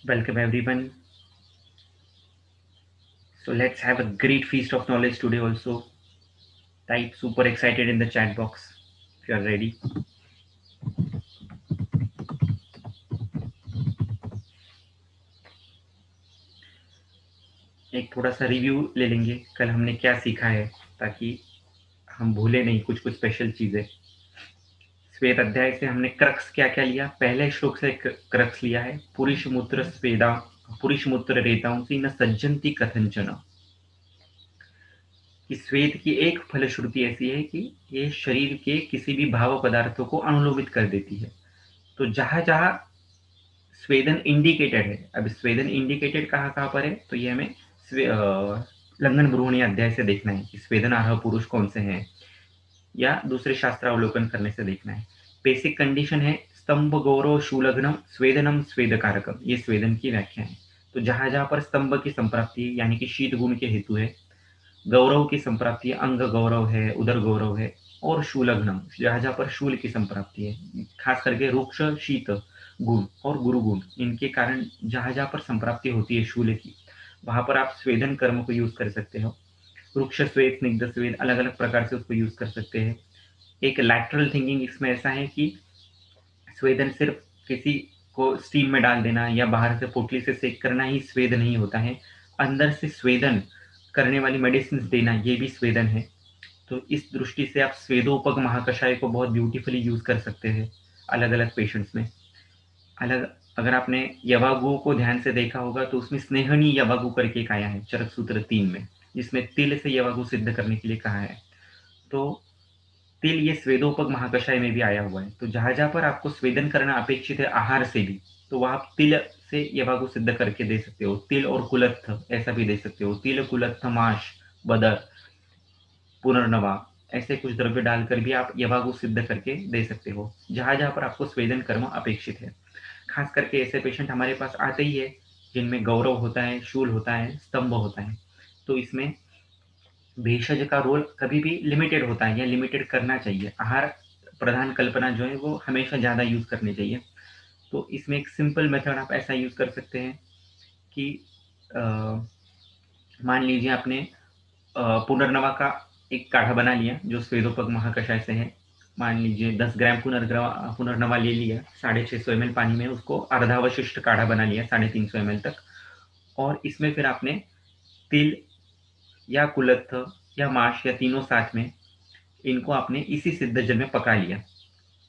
Welcome everyone. So let's have a great feast of knowledge today also. Type super excited in the chat box if you are ready. एक थोड़ा सा review ले लेंगे कल हमने क्या सीखा है ताकि हम भूले नहीं कुछ कुछ स्पेशल चीजें। श्वेत अध्याय से हमने क्रक्स क्या क्या लिया, पहले श्लोक से क्रक्स लिया है, पुरुष मूत्र रेतांसी न सज्जंती कथंचन। कि श्वेत की एक फलश्रुति ऐसी है कि ये शरीर के किसी भी भाव पदार्थों को अनुलोमित कर देती है। तो जहां जहां स्वेदन इंडिकेटेड है, अब स्वेदन इंडिकेटेड कहाँ पर है तो ये हमें लंघन ब्रूहणी अध्याय से देखना है कि स्वेदन आह पुरुष कौन से हैं, या दूसरे शास्त्र अवलोकन करने से देखना है। बेसिक कंडीशन है स्तंभ गौरव शूलग्नम स्वेदनम स्वेदकारकम, ये स्वेदन की व्याख्या है। तो जहां जहां पर स्तंभ की संप्राप्ति है यानी कि शीत गुण के हेतु है, गौरव की संप्राप्ति है, अंग गौरव है, उदर गौरव है, और शूलग्नम जहां जहां पर शूल की संप्राप्ति है, खास करके रुक्ष शीत गुण और गुरु गुण, इनके कारण जहां जहां पर संप्राप्ति होती है शूल की, वहां पर आप स्वेदन कर्म को यूज कर सकते हो। वृक्ष स्वेद, स्निग्ध स्वेद, अलग अलग प्रकार से उसको यूज कर सकते हैं। एक लैटरल थिंकिंग इसमें ऐसा है कि स्वेदन सिर्फ किसी को स्टीम में डाल देना या बाहर से पोटली से सेक करना ही स्वेद नहीं होता है, अंदर से स्वेदन करने वाली मेडिसिन देना ये भी स्वेदन है। तो इस दृष्टि से आप स्वेदोपग महाकषाय को बहुत ब्यूटीफुली यूज कर सकते हैं अलग अलग पेशेंट्स में। अलग अगर आपने यवागु को ध्यान से देखा होगा तो उसमें स्नेहनी यवागु करके एक आया है चरक सूत्र 3 में, जिसमें तिल से यवागु सिद्ध करने के लिए कहा है। तो तिल ये स्वेदोपग महाकषाय में भी आया हुआ है। तो जहां जहां पर आपको स्वेदन करना अपेक्षित है आहार से भी, तो वह आप तिल से यवागु सिद्ध करके दे सकते हो। तिल और कुलत्थ ऐसा भी दे सकते हो, तिल कुलत्थ माश बदर पुनर्नवा, ऐसे कुछ द्रव्य डालकर भी आप यवागु सिद्ध करके दे सकते हो जहां जहां पर आपको स्वेदन कर्म अपेक्षित है। खास करके ऐसे पेशेंट हमारे पास आते ही है जिनमें गौरव होता है, शूल होता है, स्तंभ होता है। तो इसमें भेषज का रोल कभी भी लिमिटेड होता है या लिमिटेड करना चाहिए। आहार प्रधान कल्पना जो है वो हमेशा ज़्यादा यूज करनी चाहिए। तो इसमें एक सिंपल मेथड आप ऐसा यूज कर सकते हैं कि मान लीजिए आपने पुनर्नवा का एक काढ़ा बना लिया जो स्वेदोपग महाकषाय से है। मान लीजिए 10 ग्राम पुनर्नवा ले लिया, 650 ml पानी में उसको अर्धावशिष्ट काढ़ा बना लिया 350 ml तक, और इसमें फिर आपने तिल या कुलत्थ या माश या तीनों साथ में इनको आपने इसी सिद्ध जल में पका लिया।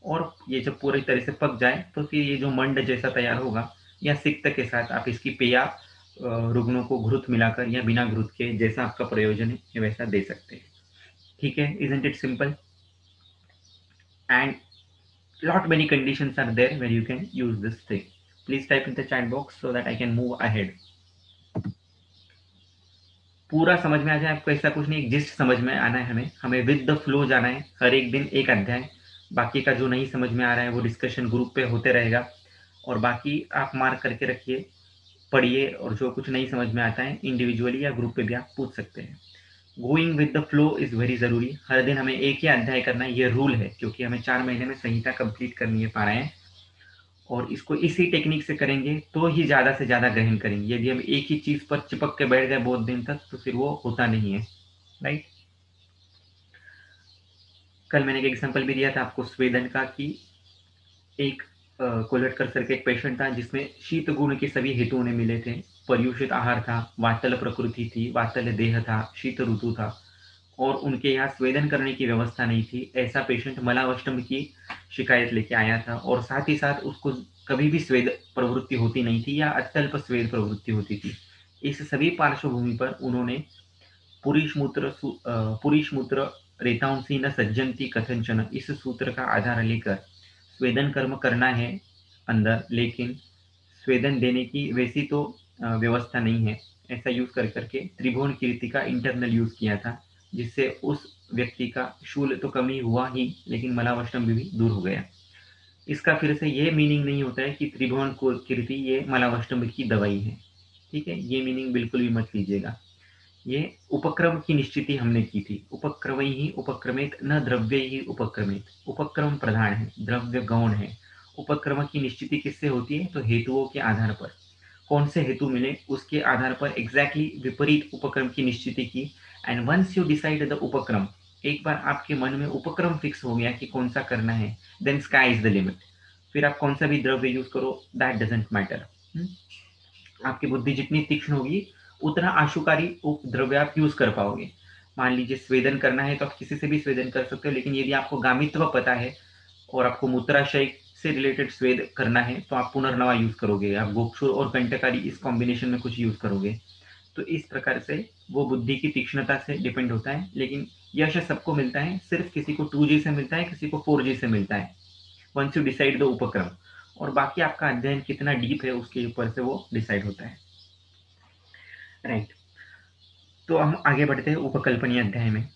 और ये जब पूरी तरह से पक जाए तो फिर ये जो मंड जैसा तैयार होगा या सिक्त के साथ आप इसकी पेया रुग्णों को घृत मिलाकर या बिना घृत के, जैसा आपका प्रयोजन है ये वैसा दे सकते हैं। ठीक है, isn't it simple? And lot many conditions are there where you can use this thing. Please type in the chat box so that I can move ahead. पूरा समझ में आ जाए आपको, ऐसा कुछ नहीं, जिस्ट समझ में आना है हमें विद द फ्लो जाना है। हर एक दिन एक अध्याय, बाकी का जो नहीं समझ में आ रहा है वो डिस्कशन ग्रुप पे होते रहेगा, और बाकी आप मार्क करके रखिए, पढ़िए, और जो कुछ नहीं समझ में आता है इंडिविजुअली या ग्रुप पे भी आप पूछ सकते हैं। Going with the flow is very जरूरी। हर दिन हमें एक ही अध्याय करना है, ये रूल है, क्योंकि हमें 4 महीने में संहिता कंप्लीट करनी है पारायण, और इसको इसी टेक्निक से करेंगे तो ही ज्यादा से ज्यादा ग्रहण करेंगे। यदि हम एक ही चीज पर चिपक के बैठ गए बहुत दिन तक तो फिर वो होता नहीं है, राइट। कल मैंने एक एग्जांपल भी दिया था आपको स्वेदन का कि एक कोलटकर सर का एक पेशेंट था जिसमें शीत गुण के सभी हेतु उन्हें मिले थे। पर्युषित आहार था, वातल प्रकृति थी, वातल देह था, शीत ऋतु था, और उनके यहाँ स्वेदन करने की व्यवस्था नहीं थी। ऐसा पेशेंट मलावष्टम की शिकायत लेके आया था, और साथ ही साथ उसको कभी भी स्वेद प्रवृत्ति होती नहीं थी या अत्यल्प स्वेद प्रवृत्ति होती थी। इस सभी पार्श्वभूमि पर उन्होंने पुरीश मूत्र रेतांसी न सज्जंती कथंचन, इस सूत्र का आधार लेकर स्वेदन कर्म करना है अंदर, लेकिन स्वेदन देने की वैसी तो व्यवस्था नहीं है। ऐसा यूज कर करके त्रिभुवन कीर्ति का इंटरनल यूज किया था, जिससे उस व्यक्ति का शूल तो कम ही हुआ ही, लेकिन मलावष्टम भी दूर हो गया। इसका फिर से ये मीनिंग नहीं होता है कि त्रिभुवन कीर्ति ये मलावष्टम की दवाई है, ठीक है, ये मीनिंग बिल्कुल भी मत लीजिएगा। ये उपक्रम की निश्चिति हमने की थी, उपक्रम ही उपक्रमित न द्रव्य ही उपक्रमित। उपक्रम प्रधान है, द्रव्य गौण है। उपक्रम की निश्चिति किससे होती है तो हेतुओं के आधार पर। कौन से हेतु मिले उसके आधार पर एग्जैक्टली विपरीत उपक्रम की निश्चिति की। And once you decide the उपक्रम, एक बार आपके मन में उपक्रम फिक्स हो गया कि कौन सा करना है, then sky is the limit. फिर आप कौन सा भी द्रव्य यूज करो, दैट डजंट मैटर। आपकी बुद्धि जितनी तीक्ष्ण होगी उतना आशुकारी उपद्रव्य आप यूज कर पाओगे। मान लीजिए स्वेदन करना है तो आप किसी से भी स्वेदन कर सकते हो, लेकिन यदि आपको गामित्व पता है और आपको मूत्राशय से रिलेटेड स्वेद करना है तो आप पुनर्नवा यूज करोगे, आप गोक्षुर और कंटकारी इस कॉम्बिनेशन में कुछ यूज करोगे। तो इस प्रकार से वो बुद्धि की तीक्ष्णता से डिपेंड होता है। लेकिन यश सबको मिलता है, सिर्फ किसी को 2G से मिलता है, किसी को 4G से मिलता है, वंस यू डिसाइड द उपक्रम। और बाकी आपका अध्ययन कितना डीप है उसके ऊपर से वो डिसाइड होता है, राइट। तो हम आगे बढ़ते हैं उपकल्पनीय अध्याय में।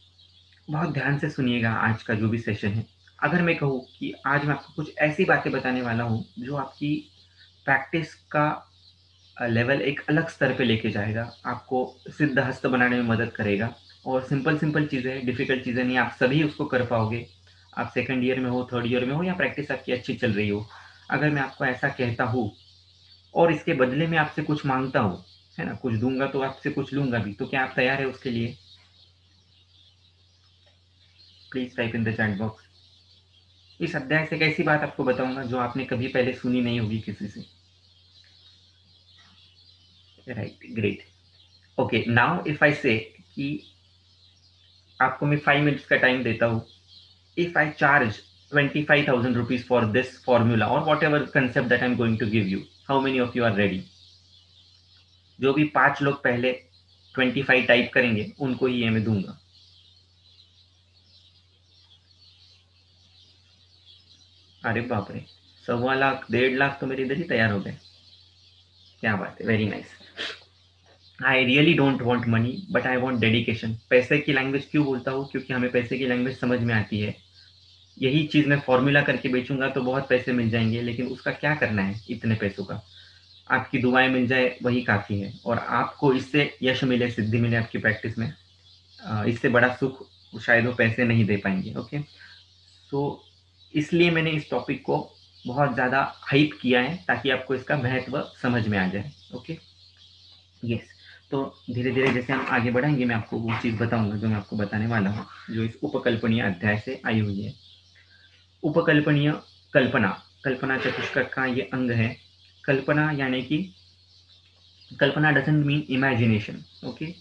बहुत ध्यान से सुनिएगा आज का जो भी सेशन है। अगर मैं कहूँ कि आज मैं आपको कुछ ऐसी बातें बताने वाला हूँ जो आपकी प्रैक्टिस का लेवल एक अलग स्तर पे लेके जाएगा, आपको सिद्धहस्त बनाने में मदद करेगा। और सिंपल सिंपल चीज़ें, डिफिकल्ट चीज़ें नहीं, आप सभी उसको कर पाओगे। आप सेकंड ईयर में हो, थर्ड ईयर में हो, या प्रैक्टिस आपकी अच्छी चल रही हो, अगर मैं आपको ऐसा कहता हूँ और इसके बदले में आपसे कुछ मांगता हूँ, है ना, कुछ दूंगा तो आपसे कुछ लूंगा भी, तो क्या आप तैयार है उसके लिए? Please type in the chat box. इस अध्याय से एक ऐसी बात आपको बताऊंगा जो आपने कभी पहले सुनी नहीं होगी किसी से, right, great. Okay, now if I से कि आपको मैं 5 मिनट्स का टाइम देता हूँ, if I charge 25,000 rupees for this formula और whatever concept that I am going to give you, how many of you are ready? जो भी 5 लोग पहले 25 टाइप करेंगे उनको ही ये मैं दूंगा। अरे बाप रे, 1.25 लाख 1.5 लाख तो मेरे इधर ही तैयार हो गए। क्या बात है, very nice. I really don't want money but I want dedication. पैसे की लैंग्वेज क्यों बोलता हूँ? क्योंकि हमें पैसे की लैंग्वेज समझ में आती है। यही चीज़ मैं फॉर्मूला करके बेचूंगा तो बहुत पैसे मिल जाएंगे, लेकिन उसका क्या करना है इतने पैसों का? आपकी दुआएं मिल जाए वही काफ़ी है, और आपको इससे यश मिले, सिद्धि मिले आपकी प्रैक्टिस में, इससे बड़ा सुख शायद वो पैसे नहीं दे पाएंगे। ओके, सो इसलिए मैंने इस टॉपिक को बहुत ज़्यादा हाइप किया है ताकि आपको इसका महत्व समझ में आ जाए। Okay, yes. तो धीरे धीरे जैसे हम आगे बढ़ेंगे मैं आपको वो चीज़ बताऊंगा जो मैं आपको बताने वाला हूँ, जो इस उपकल्पनीय अध्याय से आई हुई है। उपकल्पनीय कल्पना, कल्पना चतुष्क का ये अंग है। कल्पना यानी कि कल्पना डजंट मीन इमेजिनेशन। ओके,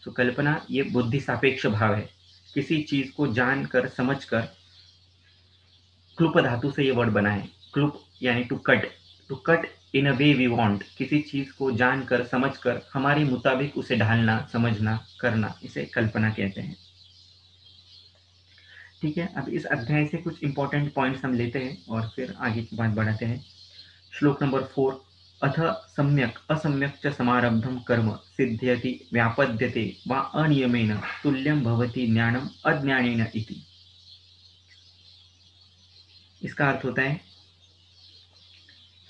सो कल्पना ये बुद्धि सापेक्ष भाव है। किसी चीज को जानकर समझकर, क्लुप धातु से ये वर्ड बना है। क्लुप यानी to cut, to cut in a way we want. किसी चीज को जानकर समझकर हमारे मुताबिक उसे ढालना, समझना, करना, इसे कल्पना कहते हैं। ठीक है, अब इस अध्याय से कुछ इंपॉर्टेंट पॉइंट्स हम लेते हैं और फिर आगे की बात बढ़ाते हैं। श्लोक नंबर 4, अथ सम्यक असम्यक च समारब्धम कर्म सिद्ध्यति व्यापद्यते वा अनियमेन तुल्यम भवति ज्ञानम अज्ञानेन इति। इसका अर्थ होता है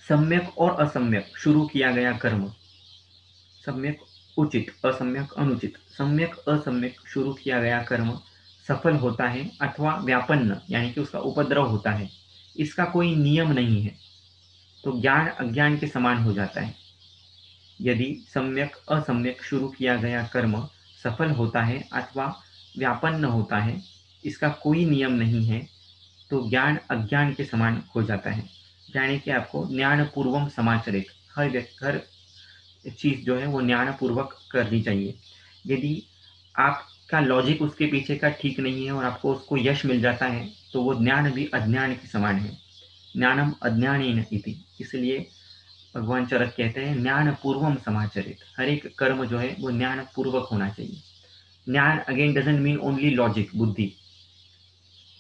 सम्यक और असम्यक शुरू किया गया कर्म, सम्यक उचित, असम्यक अनुचित, सम्यक असम्यक शुरू किया गया कर्म सफल होता है अथवा व्यापन्न यानी कि उसका उपद्रव होता है, इसका कोई नियम नहीं है, तो ज्ञान अज्ञान के समान हो जाता है। यदि सम्यक असम्यक शुरू किया गया कर्म सफल होता है अथवा व्यापन्न होता है, इसका कोई नियम नहीं है, तो ज्ञान अज्ञान के समान हो जाता है। यानी कि आपको ज्ञानपूर्वम समाचरित, हर चीज़ जो है वो ज्ञानपूर्वक करनी चाहिए। यदि आपका लॉजिक उसके पीछे का ठीक नहीं है और आपको उसको यश मिल जाता है, तो वो ज्ञान भी अज्ञान के समान है। ज्ञानम अज्ञानेन इति, इसलिए भगवान चरक कहते हैं ज्ञान पूर्वम समाचरित। हर एक कर्म जो है वो ज्ञान पूर्वक होना चाहिए। ज्ञान again doesn't mean only logic, बुद्धि।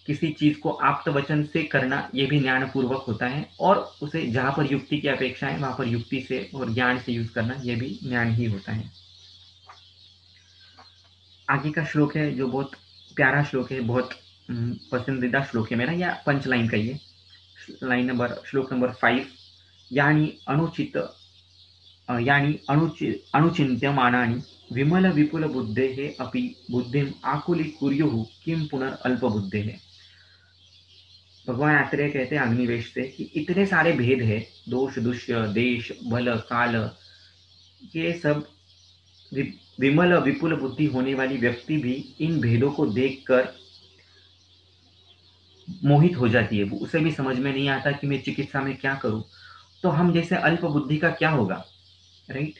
किसी चीज को आप्त वचन से करना ये भी ज्ञान पूर्वक होता है, और उसे जहां पर युक्ति की अपेक्षा है वहां पर युक्ति से और ज्ञान से यूज करना ये भी ज्ञान ही होता है। आगे का श्लोक है जो बहुत प्यारा श्लोक है, बहुत पसंदीदा श्लोक है मेरा, या पंच लाइन का ये लाइन नंबर, श्लोक नंबर 5, यानी अनुचित यानी अनुचिन्त्यमानानि विमल विपुल बुद्धेः अपि बुद्धिम आकुलीकुर्युः किं पुनरल्पबुद्धेः। भगवान आत्रेय कहते हैं अग्निवेश से कि इतने सारे भेद है, दोष, दुष्य, देश, बल, काल, ये सब विमल और विपुल बुद्धि होने वाली व्यक्ति भी इन भेदों को देखकर मोहित हो जाती है। उसे भी समझ में नहीं आता कि मैं चिकित्सा में क्या करूं। तो हम जैसे अल्प बुद्धि का क्या होगा, राइट?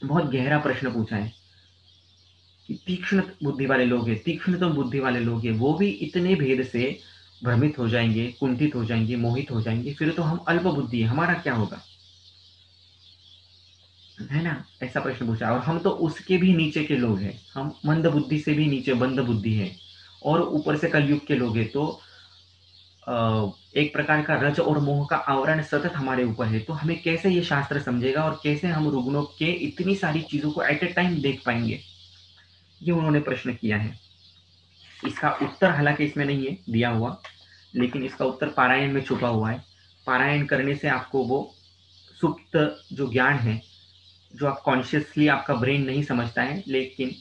बहुत गहरा प्रश्न पूछा है कि तीक्ष्ण बुद्धि वाले लोग हैं, तीक्ष्णतम बुद्धि वाले लोग हैं, वो भी इतने भेद से भ्रमित हो जाएंगे, कुंठित हो जाएंगे, मोहित हो जाएंगे, फिर तो हम अल्प बुद्धि है, हमारा क्या होगा, है ना? ऐसा प्रश्न पूछा। और हम तो उसके भी नीचे के लोग हैं, हम मंद बुद्धि से भी नीचे मंद बुद्धि है, और ऊपर से कलयुग के लोग हैं। तो एक प्रकार का रज और मोह का आवरण सतत हमारे ऊपर है। तो हमें कैसे ये शास्त्र समझेगा और कैसे हम रुग्णों के इतनी सारी चीजों को एट ए टाइम देख पाएंगे, ये उन्होंने प्रश्न किया है। इसका उत्तर हालांकि इसमें नहीं है दिया हुआ, लेकिन इसका उत्तर पारायण में छुपा हुआ है। पारायण करने से आपको वो सुप्त जो ज्ञान है, जो आप कॉन्शियसली आपका ब्रेन नहीं समझता है, लेकिन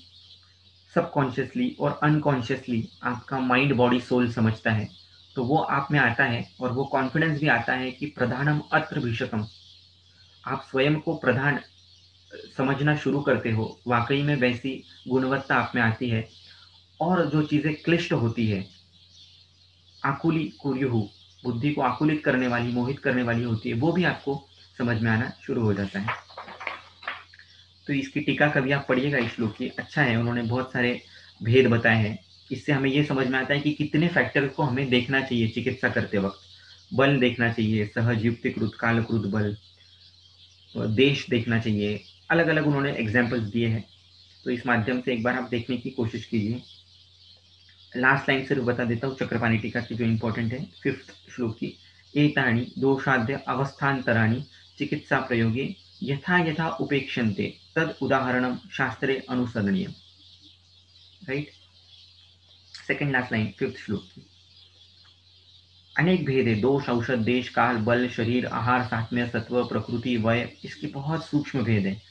सबकॉन्शियसली और अनकॉन्शियसली आपका माइंड बॉडी सोल समझता है, तो वो आप में आता है। और वो कॉन्फिडेंस भी आता है कि प्रधानम अत्र भीषकम, आप स्वयं को प्रधान समझना शुरू करते हो, वाकई में वैसी गुणवत्ता आप में आती है। और जो चीज़ें क्लिष्ट होती है, आकुली कुर्युहु, बुद्धि को आकुलित करने वाली, मोहित करने वाली होती है, वो भी आपको समझ में आना शुरू हो जाता है। तो इसकी टीका कभी आप पढ़िएगा इस श्लोक की, अच्छा है, उन्होंने बहुत सारे भेद बताए हैं। इससे हमें ये समझ में आता है कि कितने फैक्टर को हमें देखना चाहिए चिकित्सा करते वक्त। बल देखना चाहिए, सहज युक्तिकृत कालकृत बल, देश देखना चाहिए, अलग अलग उन्होंने एग्जाम्पल्स दिए हैं। तो इस माध्यम से एक बार आप देखने की कोशिश कीजिए। लास्ट लाइन सिर्फ बता देता हूँ चक्रपाणी टीका की, जो इंपॉर्टेंट है, 5th श्लोक की। एतानि दोषाद्य अवस्थान्तराणि चिकित्सा प्रयोगे यथा यथा उपेक्षन्ते तद उदाहरणम शास्त्रे अनुसरणीयम, right? Second last line 5th श्लोक की। अनेक भेद है, दोष, औषध, देश, काल, बल, शरीर, आहार, सात्म्य, सत्व, प्रकृति, वय, इसके बहुत सूक्ष्म भेद है।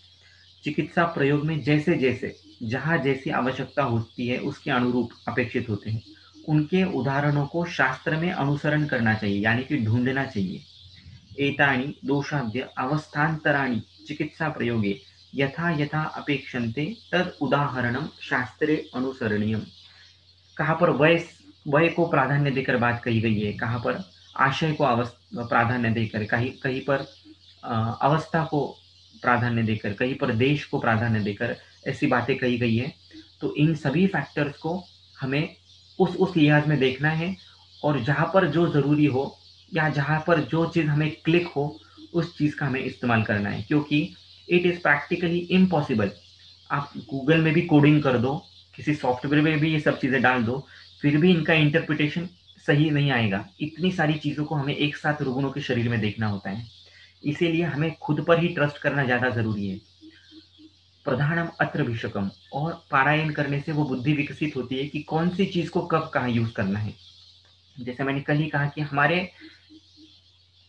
चिकित्सा प्रयोग में जैसे जैसे जहाँ जैसी आवश्यकता होती है उसके अनुरूप अपेक्षित होते हैं, उनके उदाहरणों को शास्त्र में अनुसरण करना चाहिए, यानी कि ढूंढना चाहिए। एतानि दोषाद्य अवस्थान्तराणि चिकित्सा प्रयोगे यथा यथा अपेक्षन्ते तद उदाहरणम शास्त्रे अनुसरणीयम। कहाँ पर वय को प्राधान्य देकर बात कही गई है, कहाँ पर आशय को प्राधान्य देकर, कहीं कहीं पर अवस्था को प्राधान्य देकर, कहीं पर देश को प्राधान्य देकर ऐसी बातें कही गई है। तो इन सभी फैक्टर्स को हमें उस लिहाज में देखना है, और जहाँ पर जो ज़रूरी हो या जहाँ पर जो चीज़ हमें क्लिक हो, उस चीज़ का हमें इस्तेमाल करना है। क्योंकि इट इज़ प्रैक्टिकली इम्पॉसिबल, आप गूगल में भी कोडिंग कर दो, किसी सॉफ्टवेयर में भी ये सब चीज़ें डाल दो, फिर भी इनका इंटरप्रिटेशन सही नहीं आएगा। इतनी सारी चीज़ों को हमें एक साथ रुग्णों के शरीर में देखना होता है, इसीलिए हमें खुद पर ही ट्रस्ट करना ज़्यादा ज़रूरी है। प्रधानम अत्र भीषकम, और पारायण करने से वो बुद्धि विकसित होती है कि कौन सी चीज़ को कब कहाँ यूज़ करना है। जैसे मैंने कल ही कहा कि हमारे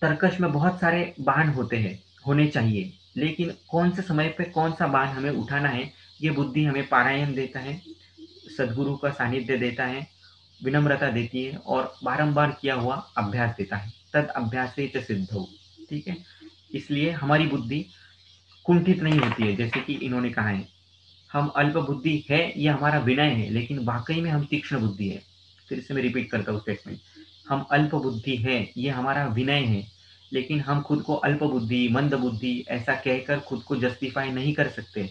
तर्कश में बहुत सारे बाण होने चाहिए, लेकिन कौन से समय पे कौन सा बाण हमें उठाना है, ये बुद्धि हमें पारायण देता है, सद्गुरु का सानिध्य देता है, विनम्रता देती है, और बारंबार किया हुआ अभ्यास देता है। तद अभ्यासे च सिद्धौ, ठीक है? इसलिए हमारी बुद्धि कुंठित नहीं होती है, जैसे कि इन्होंने कहा है। हम अल्प बुद्धि है, ये हमारा विनय है, लेकिन वाकई में हम तीक्ष्ण बुद्धि है। फिर से मैं रिपीट करता हूँ स्टेटमेंट, हम अल्प बुद्धि है, ये हमारा विनय है, लेकिन हम खुद को अल्प बुद्धि, मंद बुद्धि ऐसा कहकर खुद को जस्टिफाई नहीं कर सकते।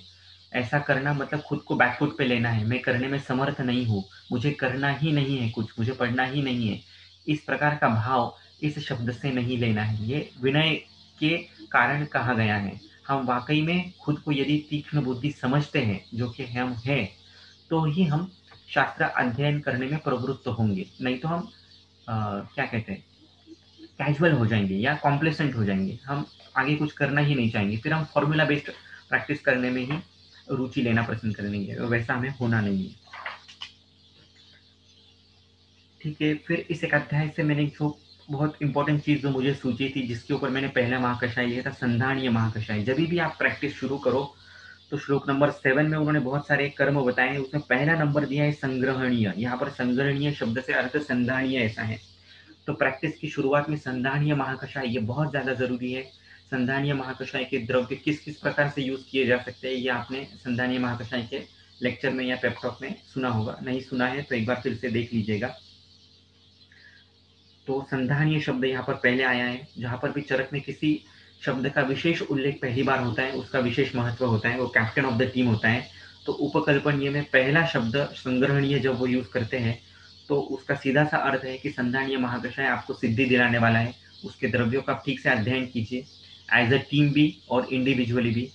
ऐसा करना मतलब खुद को बैकफुट पे लेना है, मैं करने में समर्थ नहीं हूँ, मुझे करना ही नहीं है कुछ, मुझे पढ़ना ही नहीं है, इस प्रकार का भाव इस शब्द से नहीं लेना है। ये विनय के कारण कहा गया है। हम वाकई में खुद को यदि तीक्ष्ण बुद्धि समझते हैं, जो कि हम हैं, तो ही हम शास्त्र अध्ययन करने में प्रवृत्त होंगे। नहीं तो हम क्या कहते हैं, कैजुअल हो जाएंगे या कॉम्प्लेसेंट हो जाएंगे, हम आगे कुछ करना ही नहीं चाहेंगे, फिर हम फॉर्मूला बेस्ड प्रैक्टिस करने में ही रुचि लेना पसंद करेंगे, वैसा हमें होना नहीं है। ठीक है, फिर इस एक अध्याय से मैंने जो बहुत इंपॉर्टेंट चीज़ जो मुझे सूची थी, जिसके ऊपर मैंने पहला महाकषाय लिया था, संधानीय महाकषाय। जब भी आप प्रैक्टिस शुरू करो तो श्लोक नंबर 7 में उन्होंने बहुत सारे कर्म बताए हैं, उसमें पहला नंबर दिया है संग्रहणीय। यहाँ पर संग्रहणीय शब्द से अर्थ संधानीय ऐसा है। तो प्रैक्टिस की शुरुआत में संधानीय महाकषाय ये बहुत ज़्यादा ज़रूरी है, संधानीय महाकषाय के द्रव्य किस किस प्रकार से यूज किए जा सकते हैं, ये आपने संधानीय महाकषाय के लेक्चर में या पेपटॉक में सुना होगा। नहीं सुना है तो एक बार फिर से देख लीजिएगा। तो संधानीय शब्द यहाँ पर पहले आया है। जहाँ पर भी चरक में किसी शब्द का विशेष उल्लेख पहली बार होता है, उसका विशेष महत्व होता है, वो कैप्टन ऑफ द टीम होता है। तो उपकल्पनीय में पहला शब्द संग्रहणीय जब वो यूज करते हैं तो उसका सीधा सा अर्थ है कि संधानीय महाकषाय आपको सिद्धि दिलाने वाला है। उसके द्रव्यों का ठीक से अध्ययन कीजिए, एज अ टीम भी और इंडिविजुअली भी,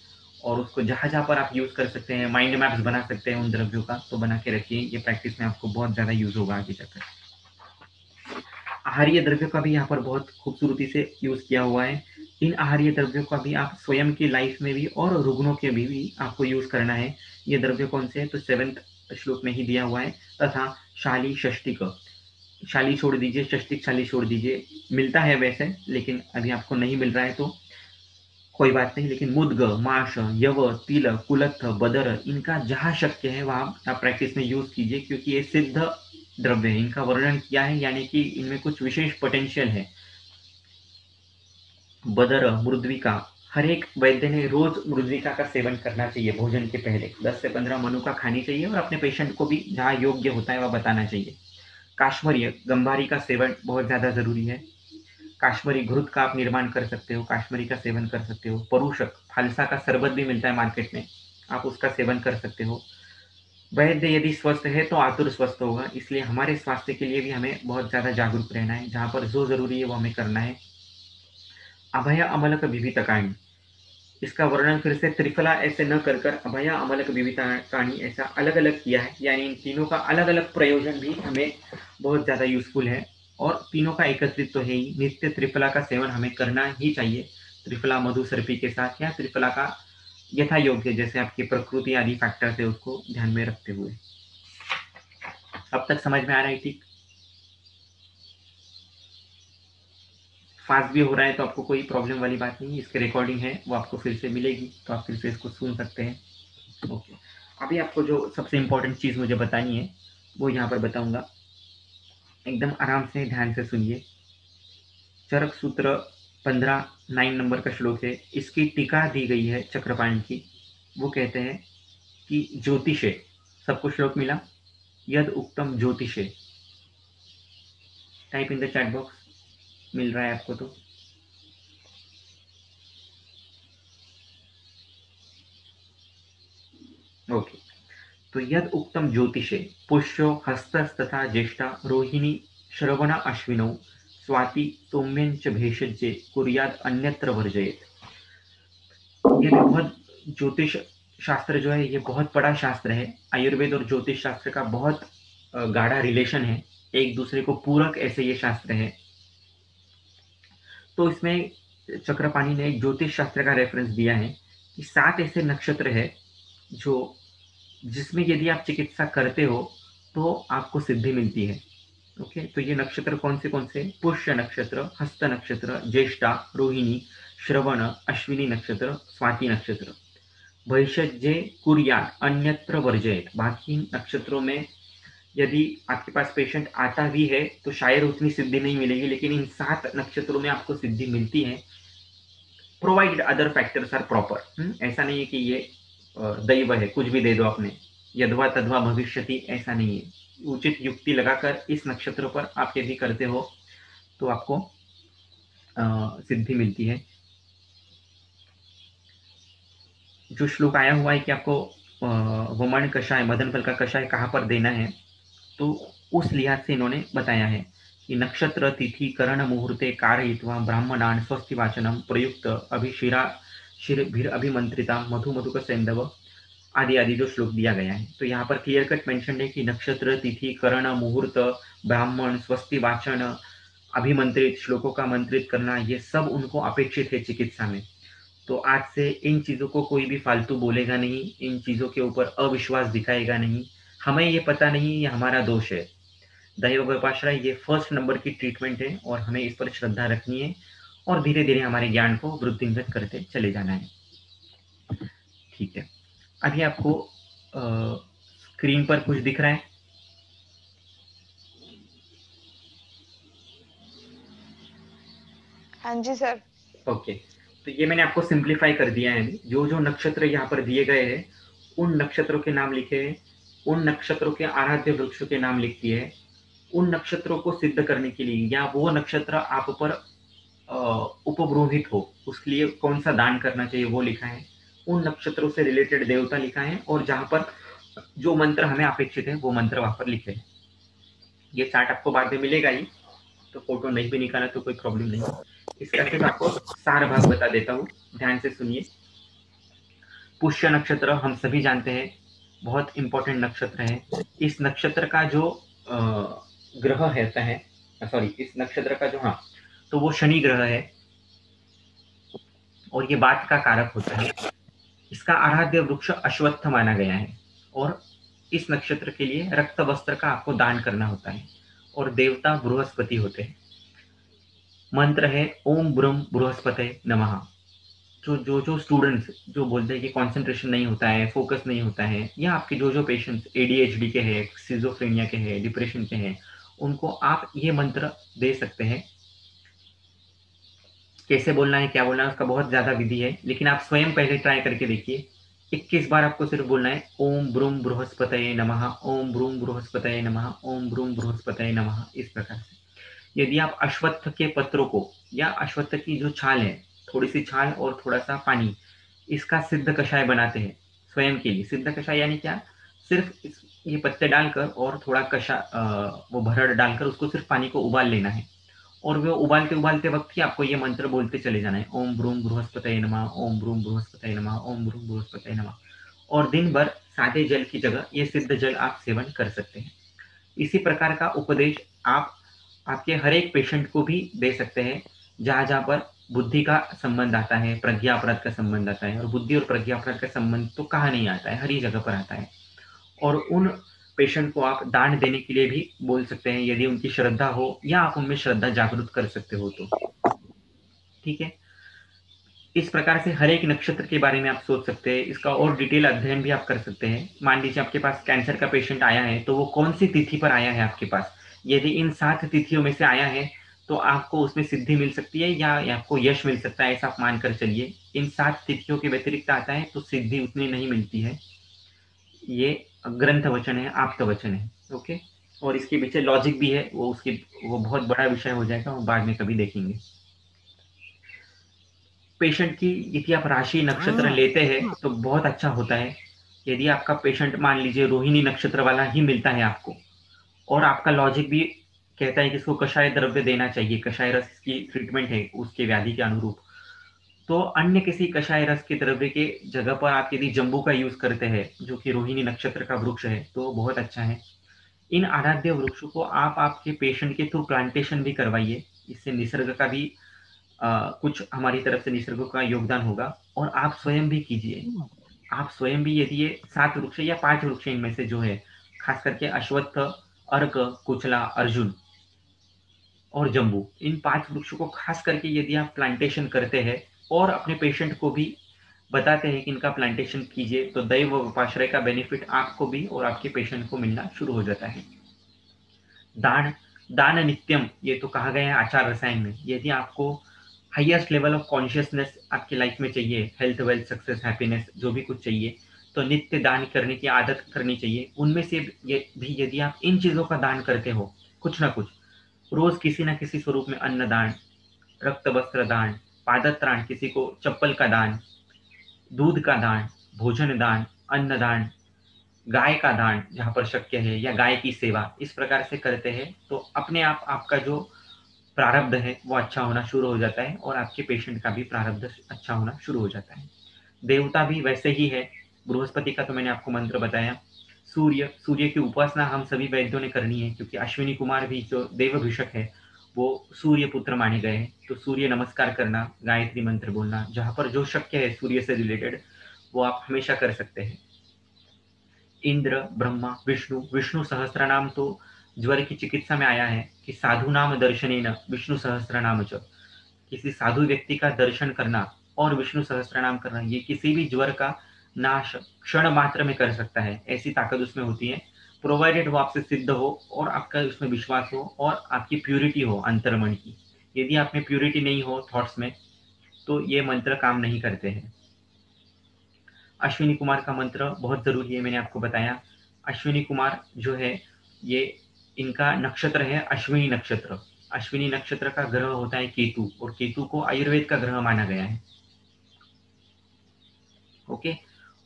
और उसको जहाँ जहाँ पर आप यूज कर सकते हैं, माइंड मैप्स बना सकते हैं उन द्रव्यों का, तो बना के रखिए। ये प्रैक्टिस में आपको बहुत ज्यादा यूज होगा आगे जाकर। आहारीय द्रव्यों का भी यहाँ पर बहुत खूबसूरती से यूज किया हुआ है। इन आहारीय द्रव्यों का भी आप स्वयं की लाइफ में भी और रुग्णों के भी आपको यूज करना है। ये द्रव्य कौन से हैं, तो 7th श्लोक में ही दिया हुआ है। तथा शाली षष्टिक, शाली छोड़ दीजिए, षष्टिक शाली छोड़ दीजिए। मिलता है वैसे, लेकिन अभी आपको नहीं मिल रहा है तो कोई बात नहीं। लेकिन मुद्ग, माश, यव, तिल, कुलत्थ, बदर, इनका जहाँ शक्य है वहाँ आप प्रैक्टिस में यूज कीजिए, क्योंकि ये सिद्ध द्रव्य है। इनका वर्णन किया है, यानी कि इनमें कुछ विशेष पोटेंशियल है। बदर, मृद्विका, हर एक वैद्य ने रोज मृद्विका का सेवन करना चाहिए भोजन के पहले। 10 से 15 मनुका खानी चाहिए और अपने पेशेंट को भी जहाँ योग्य होता है वह बताना चाहिए। काश्मीरी गंभारी का सेवन बहुत ज्यादा जरूरी है। काश्मीरी घृत का आप निर्माण कर सकते हो, काश्मीरी का सेवन कर सकते हो। परुषक, फालसा का शरबत भी मिलता है मार्केट में, आप उसका सेवन कर सकते हो। वैद्य यदि स्वस्थ है तो आतुर स्वस्थ होगा, इसलिए हमारे स्वास्थ्य के लिए भी हमें बहुत ज्यादा जागरूक रहना है। जहाँ पर जो जरूरी है वो हमें करना है। अभय अमलक विवितकाणी, इसका वर्णन फिर से त्रिफला ऐसे न कर कर अभय अमलक विवितकाणी ऐसा अलग अलग किया है, यानी इन तीनों का अलग अलग प्रयोजन भी हमें बहुत ज्यादा यूजफुल है। और तीनों का एकत्रित तो है ही। नित्य त्रिफला का सेवन हमें करना ही चाहिए, त्रिफला मधुसर्पी के साथ, या त्रिफला का यथा योग्य, जैसे आपकी प्रकृति आदि फैक्टर्स है उसको ध्यान में रखते हुए। अब तक समझ में आ रहा है? ठीक, फास्ट भी हो रहा है तो आपको कोई प्रॉब्लम वाली बात नहीं है। इसकी रिकॉर्डिंग है वो आपको फिर से मिलेगी, तो आप फिर से इसको सुन सकते हैं। ओके, अभी आपको जो सबसे इम्पोर्टेंट चीज़ मुझे बतानी है वो यहाँ पर बताऊंगा, एकदम आराम से ध्यान से सुनिए। चरक सूत्र 15 9 नंबर का श्लोक है, इसकी टीका दी गई है चक्रपाणी की। वो कहते हैं कि ज्योतिषे, सबको श्लोक मिला? यद उक्तम ज्योतिषे, type in the chat box, मिल रहा है आपको तो? ओके, तो यद उक्तम ज्योतिषे पुष्यो हस्तस्तथा ज्येष्ठा रोहिणी श्रवण अश्विनौ स्वाति सौम्यंच भेषजे कुर्याद अन्यत्र वर्जयेत। ये भी बहुत, ज्योतिष शास्त्र जो है ये बहुत बड़ा शास्त्र है। आयुर्वेद और ज्योतिष शास्त्र का बहुत गाढ़ा रिलेशन है, एक दूसरे को पूरक ऐसे ये शास्त्र है। तो इसमें चक्रपाणी ने एक ज्योतिष शास्त्र का रेफरेंस दिया है कि 7 ऐसे नक्षत्र है जो, जिसमें यदि आप चिकित्सा करते हो तो आपको सिद्धि मिलती है। ओके, तो ये नक्षत्र कौन से? पुष्य नक्षत्र, हस्त नक्षत्र, ज्येष्ठा, रोहिणी, श्रवण, अश्विनी नक्षत्र, स्वाति नक्षत्र। भविष्यजे कुर्यात अन्यत्र वर्जयेत, बाकी नक्षत्रों में यदि आपके पास पेशेंट आता भी है तो शायद उतनी सिद्धि नहीं मिलेगी, लेकिन इन 7 नक्षत्रों में आपको सिद्धि मिलती है, provided other factors are proper. ऐसा नहीं है कि ये दैव है, कुछ भी दे दो आपने, यद्वा तद्वा भविष्यति, ऐसा नहीं है। उचित युक्ति लगाकर इस नक्षत्र पर आप यदि करते हो तो आपको सिद्धि मिलती है। जो श्लोक आया हुआ है कि आपको वमन कषाय, मदन फल का कषाय कहाँ पर देना है, तो उस लिहाज से इन्होंने बताया है कि नक्षत्र तिथि करण मुहूर्ते कारयित्वा ब्राह्मणान स्वस्ति वाचनम प्रयुक्त अभिशिरा शिरभिर अभिमंत्रिता मधु मधुक सैंधव आदि आदि जो श्लोक दिया गया है। तो यहाँ पर क्लियर कट मेंशन है कि नक्षत्र तिथि करण मुहूर्त ब्राह्मण स्वस्ति वाचन अभिमंत्रित, श्लोकों का मंत्रित करना, ये सब उनको अपेक्षित है चिकित्सा में। तो आज से इन चीजों को कोई भी फालतू बोलेगा नहीं, इन चीजों के ऊपर अविश्वास दिखाएगा नहीं। हमें ये पता नहीं, ये हमारा दोष है। दैव व्यपाश्रय ये फर्स्ट नंबर की ट्रीटमेंट है और हमें इस पर श्रद्धा रखनी है और धीरे धीरे हमारे ज्ञान को वृद्धिंगत करते चले जाना है। ठीक है, अभी आपको स्क्रीन पर कुछ दिख रहा है? हाँ जी सर। ओके, तो ये मैंने आपको सिंप्लीफाई कर दिया है। जो जो नक्षत्र यहाँ पर दिए गए हैं उन नक्षत्रों के नाम लिखे हैं, उन नक्षत्रों के आराध्य वृक्षों के नाम लिख दिए हैं। उन नक्षत्रों को सिद्ध करने के लिए या वो नक्षत्र आप पर उपब्रूहित हो उसके लिए कौन सा दान करना चाहिए वो लिखा है। उन नक्षत्रों से रिलेटेड देवता लिखा है और जहां पर जो मंत्र हमें अपेक्षित है वो मंत्र वहां पर लिखे हैं। ये चार्ट आपको बाद में मिलेगा ही, तो फोटो नहीं भी निकाला तो कोई प्रॉब्लम नहीं। इसका सिर्फ आपको सार भाग बता देता हूँ, ध्यान से सुनिए। पुष्य नक्षत्र हम सभी जानते हैं, बहुत इंपॉर्टेंट नक्षत्र है। इस नक्षत्र का जो ग्रह रहता है, सॉरी इस नक्षत्र का जो, हाँ, तो वो शनि ग्रह है और ये बात का कारक होता है। इसका आराध्य वृक्ष अश्वत्थ माना गया है और इस नक्षत्र के लिए रक्त वस्त्र का आपको दान करना होता है और देवता बृहस्पति होते हैं। मंत्र है ओम ब्रह्म बृहस्पते नमः। जो स्टूडेंट्स जो बोलते हैं कि कंसंट्रेशन नहीं होता है, फोकस नहीं होता है, या आपके जो पेशेंट्स एडीएचडी के हैं, सिजोफ्रेनिया के हैं, डिप्रेशन के हैं, उनको आप ये मंत्र दे सकते हैं। कैसे बोलना है, क्या बोलना है, उसका बहुत ज्यादा विधि है, लेकिन आप स्वयं पहले ट्राई करके देखिए। 21 बार आपको सिर्फ बोलना है ओम ब्रूम बृहस्पतये नमः, ओम ब्रूम बृहस्पतये नमः, ओम ब्रूम बृहस्पतये नमः। इस प्रकार से यदि आप अश्वत्थ के पत्रों को या अश्वत्थ की जो छाल है, थोड़ी सी छाल और थोड़ा सा पानी, इसका सिद्ध कषाय बनाते हैं स्वयं के लिए। सिद्ध कषाय यानी क्या, सिर्फ ये पत्ते डालकर और थोड़ा वो भरड़ डालकर उसको सिर्फ पानी को उबाल लेना है और वो उबालते उबालते वक्त ही आपको ये मंत्र बोलते चले जाना है ओम ब्रूम बृहस्पतये नमः, ओम ब्रूम बृहस्पतये नमः, ओम ब्रूम बृहस्पतये नमः। और दिन भर सादे जल की जगह ये सिद्ध जल आप सेवन कर सकते हैं। इसी प्रकार का उपदेश आप आपके हर एक पेशेंट को भी दे सकते हैं जहां जहां पर बुद्धि का संबंध आता है, प्रज्ञा अपराध का संबंध आता है। और बुद्धि और प्रज्ञा अपराध का संबंध तो कहाँ नहीं आता है, हर ही जगह पर आता है। और उन पेशेंट को आप दान देने के लिए भी बोल सकते हैं यदि उनकी श्रद्धा हो या आप उनमें श्रद्धा जागृत कर सकते हो तो, ठीक है। इस प्रकार से हर एक नक्षत्र के बारे में आप सोच सकते हैं। इसका और डिटेल अध्ययन भी आप कर सकते हैं। मान लीजिए आपके पास कैंसर का पेशेंट आया है, तो वो कौन सी तिथि पर आया है आपके पास। यदि इन 7 तिथियों में से आया है तो आपको उसमें सिद्धि मिल सकती है या आपको यश मिल सकता है, ऐसा आप मानकर चलिए। इन 7 तिथियों के व्यतिरिक्त आता है तो सिद्धि उतनी नहीं मिलती है। ये ग्रंथ वचन है, आप्त वचन है, ओके। और इसके पीछे लॉजिक भी है, वो बहुत बड़ा विषय हो जाएगा, वो बाद में कभी देखेंगे। पेशेंट की यदि आप राशि नक्षत्र लेते हैं तो बहुत अच्छा होता है। यदि आपका पेशेंट मान लीजिए रोहिणी नक्षत्र वाला ही मिलता है आपको, और आपका लॉजिक भी कहता है कि इसको कषाय द्रव्य देना चाहिए, कषाय रस की ट्रीटमेंट है उसके व्याधि के अनुरूप, तो अन्य किसी कषाय रस के द्रव्य के जगह पर आप यदि जम्बू का यूज करते हैं जो कि रोहिणी नक्षत्र का वृक्ष है तो बहुत अच्छा है। इन आराध्य वृक्षों को आप आपके पेशेंट के थ्रू प्लांटेशन भी करवाइए। इससे निसर्ग का भी कुछ हमारी तरफ से निसर्ग का योगदान होगा और आप स्वयं भी कीजिए। आप स्वयं भी यदि ये 7 वृक्ष या 5 वृक्ष इनमें से जो है, खास करके अश्वत्थ, अर्क, कुचला, अर्जुन और जम्बू, इन 5 वृक्षों को खास करके यदि आप प्लांटेशन करते हैं और अपने पेशेंट को भी बताते हैं कि इनका प्लांटेशन कीजिए, तो दैव उपाश्रय का बेनिफिट आपको भी और आपके पेशेंट को मिलना शुरू हो जाता है। दान नित्यम, ये तो कहा गया है आचार रसायन में। यदि आपको हाईएस्ट लेवल ऑफ कॉन्शियसनेस आपकी लाइफ में चाहिए, हेल्थ, वेल्थ, सक्सेस, हैप्पीनेस, जो भी कुछ चाहिए, तो नित्य दान करने की आदत करनी चाहिए। उनमें से भी यदि आप इन चीजों का दान करते हो, कुछ ना कुछ, रोज किसी ना किसी स्वरूप में अन्न दान, रक्त वस्त्र दान, पादत्राण, किसी को चप्पल का दान, दूध का दान, भोजन दान, अन्न दान, गाय का दान जहां पर शक्य है, या गाय की सेवा, इस प्रकार से करते हैं तो अपने आप आपका जो प्रारब्ध है वो अच्छा होना शुरू हो जाता है और आपके पेशेंट का भी प्रारब्ध अच्छा होना शुरू हो जाता है। देवता भी वैसे ही है। बृहस्पति का तो मैंने आपको मंत्र बताया। सूर्य की उपासना हम सभी वैद्यों ने करनी है, क्योंकि अश्विनी कुमार भी जो देवभिषक है वो सूर्य पुत्र माने गए हैं। तो सूर्य नमस्कार करना, गायत्री मंत्र बोलना, जहां पर जो शक्य है सूर्य से रिलेटेड, वो आप हमेशा कर सकते हैं। इंद्र, ब्रह्मा, विष्णु सहस्त्र नाम तो ज्वर की चिकित्सा में आया है कि साधु नाम दर्शनेन विष्णु सहस्त्र नाम च, किसी साधु व्यक्ति का दर्शन करना और विष्णु सहस्त्र नाम करना, ये किसी भी ज्वर का नाश क्षण मात्र में कर सकता है। ऐसी ताकत उसमें होती है, प्रोवाइडेड वो आपसे सिद्ध हो और आपका उसमें विश्वास हो और आपकी प्यूरिटी हो अंतर्मन की। यदि आप में प्यूरिटी नहीं हो थॉट्स में, तो ये मंत्र काम नहीं करते हैं। अश्विनी कुमार का मंत्र बहुत जरूरी है, मैंने आपको बताया। अश्विनी कुमार जो है ये इनका नक्षत्र है अश्विनी नक्षत्र। अश्विनी नक्षत्र का ग्रह होता है केतु, और केतु को आयुर्वेद का ग्रह माना गया है। ओके,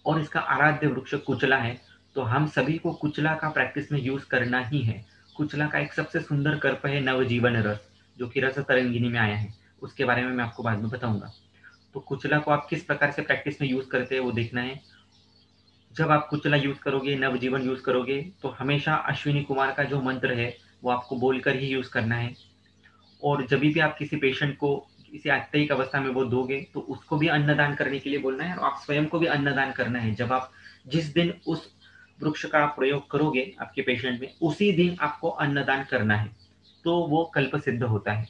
और इसका आराध्य वृक्ष कुचला है। तो हम सभी को कुचला का प्रैक्टिस में यूज करना ही है। कुचला का एक सबसे सुंदर कर्प है नवजीवन रस, जो कि रस तरंगिनी में आया है, उसके बारे में मैं आपको बाद में बताऊंगा। तो कुचला को आप किस प्रकार से प्रैक्टिस में यूज करते हैं वो देखना है। जब आप कुचला यूज करोगे, नवजीवन यूज करोगे, तो हमेशा अश्विनी कुमार का जो मंत्र है वो आपको बोलकर ही यूज करना है। और जब भी आप किसी पेशेंट को किसी आत्तिक अवस्था में वो दोगे, तो उसको भी अन्नदान करने के लिए बोलना है, और आप स्वयं को भी अन्नदान करना है। जब आप जिस दिन उस वृक्ष का प्रयोग करोगे आपके पेशेंट में, उसी दिन आपको अन्नदान करना है, तो वो कल्प सिद्ध होता है।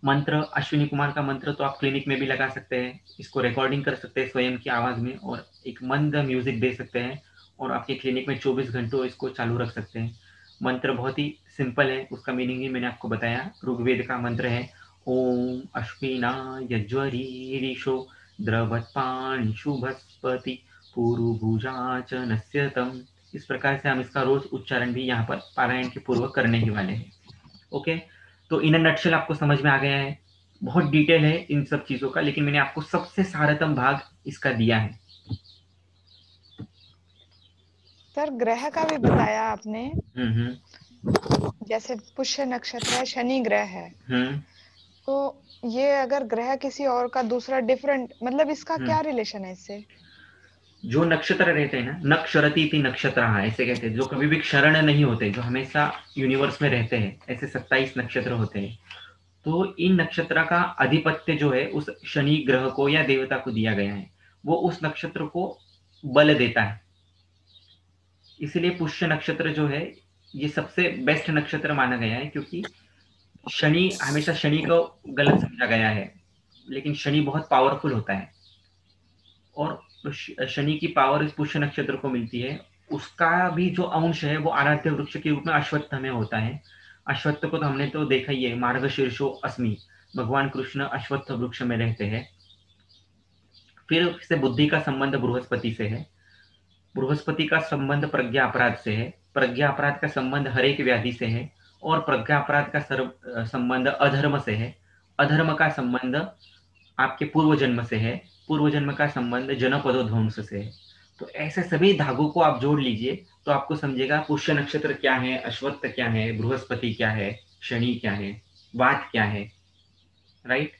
मंत्र अश्विनी कुमार का मंत्र तो आप क्लिनिक में भी लगा सकते हैं, इसको रिकॉर्डिंग कर सकते हैं स्वयं की आवाज में, और एक मंद म्यूजिक दे सकते हैं, और आपके क्लिनिक में 24 घंटों इसको चालू रख सकते हैं। मंत्र बहुत ही सिंपल है, उसका मीनिंग ही मैंने आपको बताया। ऋग्वेद का मंत्र है ओम अश्विना यज्वरीरिषो द्रवत्पान शुभस्पति पूर्वभुजा च नस्यतम। इस प्रकार से हम इसका रोज उच्चारण भी यहाँ पर पारायण के पूर्व करने ही वाले हैं। ओके, तो इन नटशेल आपको समझ में आ गया है। बहुत डिटेल है इन सब चीजों का, लेकिन मैंने आपको सबसे सारतम भाग इसका दिया है। सर ग्रह का भी बताया आपने, हम्म, जैसे पुष्य नक्षत्र है, शनि ग्रह है, हम्म, तो ये अगर ग्रह किसी और का दूसरा डिफरेंट, मतलब इसका हम्म। क्या रिलेशन है इससे? जो नक्षत्र रहते हैं ना, नक्षरती थी नक्षत्र, ऐसे कहते हैं, जो कभी भी क्षरण नहीं होते, जो हमेशा यूनिवर्स में रहते हैं, ऐसे 27 नक्षत्र होते हैं। तो इन नक्षत्र का अधिपत्य जो है उस शनि ग्रह को या देवता को दिया गया है, वो उस नक्षत्र को बल देता है। इसलिए पुष्य नक्षत्र जो है ये सबसे बेस्ट नक्षत्र माना गया है, क्योंकि शनि हमेशा शनि को गलत समझा गया है, लेकिन शनि बहुत पावरफुल होता है, और शनि की पावर इस पुष्य नक्षत्र को मिलती है। उसका भी जो अंश है वो आराध्य वृक्ष के रूप में अश्वत्थ में होता है। अश्वत्थ को तो हमने तो देखा ही है, मार्गशीर्षो अस्मि, भगवान कृष्ण अश्वत्थ वृक्ष में रहते हैं। फिर से बुद्धि का संबंध बृहस्पति से है, बृहस्पति का संबंध प्रज्ञा अपराध से है, प्रज्ञा अपराध का संबंध हरेक व्याधि से है, और प्रज्ञा अपराध का संबंध अधर्म से है, अधर्म का संबंध आपके पूर्व जन्म से है, पूर्व जन्म का संबंध जनपदो ध्वंस से है। तो ऐसे सभी धागों को आप जोड़ लीजिए, तो आपको समझेगा पुष्य नक्षत्र क्या है, अश्वत्थ क्या है, बृहस्पति क्या है, शनि क्या है, वात क्या है। राइट।